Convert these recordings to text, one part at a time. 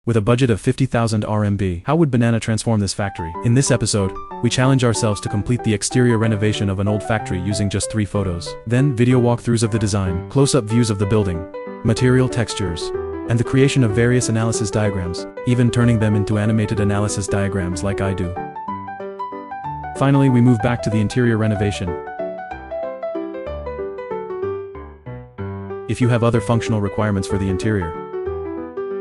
with a budget of 50,000 RMB. How would Banana transform this factory? In this episode, we challenge ourselves to complete the exterior renovation of an old factory using just 3 photos. Then, video walkthroughs of the design, close-up views of the building, material textures, and the creation of various analysis diagrams, even turning them into animated analysis diagrams like I do. Finally, we move back to the interior renovation. If you have other functional requirements for the interior,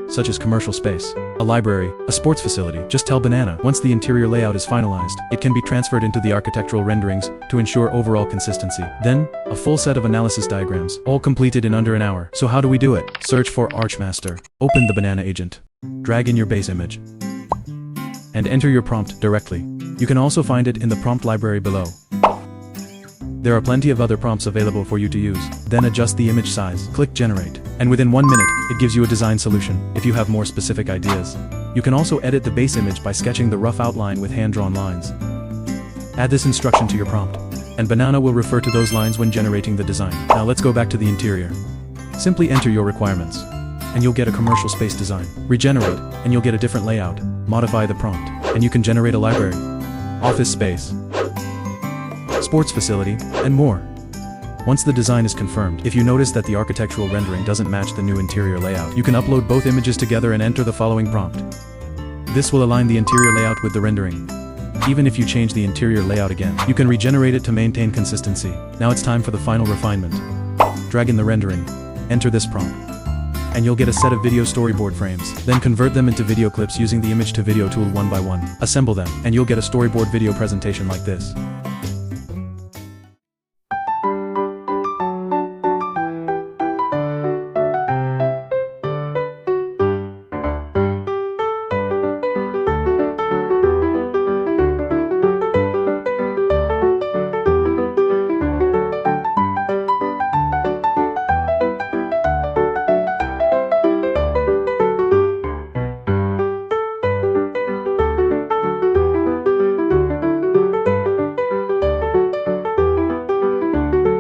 such as commercial space, a library, a sports facility, just tell Banana. Once the interior layout is finalized, it can be transferred into the architectural renderings to ensure overall consistency. Then, a full set of analysis diagrams, all completed in under an hour. So how do we do it? Search for ArchMaster, open the Banana agent, drag in your base image, and enter your prompt directly. You can also find it in the prompt library below. There are plenty of other prompts available for you to use. Then adjust the image size, click generate, and within 1 minute, it gives you a design solution. If you have more specific ideas, you can also edit the base image by sketching the rough outline with hand-drawn lines. Add this instruction to your prompt, and Banana will refer to those lines when generating the design. Now let's go back to the interior. Simply enter your requirements, and you'll get a commercial space design. Regenerate, and you'll get a different layout. Modify the prompt, and you can generate a library, office space, sports facility, and more. Once the design is confirmed, if you notice that the architectural rendering doesn't match the new interior layout, you can upload both images together and enter the following prompt. This will align the interior layout with the rendering. Even if you change the interior layout again, you can regenerate it to maintain consistency. Now it's time for the final refinement. Drag in the rendering, enter this prompt, and you'll get a set of video storyboard frames. Then convert them into video clips using the image to video tool one by one. Assemble them, and you'll get a storyboard video presentation like this.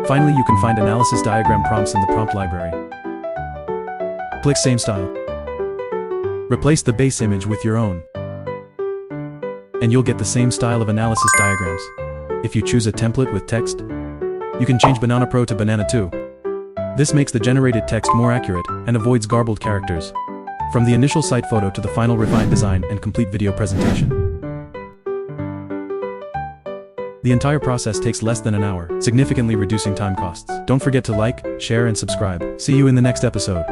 Finally, you can find analysis diagram prompts in the prompt library. Click Same Style. Replace the base image with your own, and you'll get the same style of analysis diagrams. If you choose a template with text, you can change Banana Pro to Banana 2. This makes the generated text more accurate and avoids garbled characters. From the initial site photo to the final refined design and complete video presentation, the entire process takes less than an hour, significantly reducing time costs. Don't forget to like, share, and subscribe. See you in the next episode.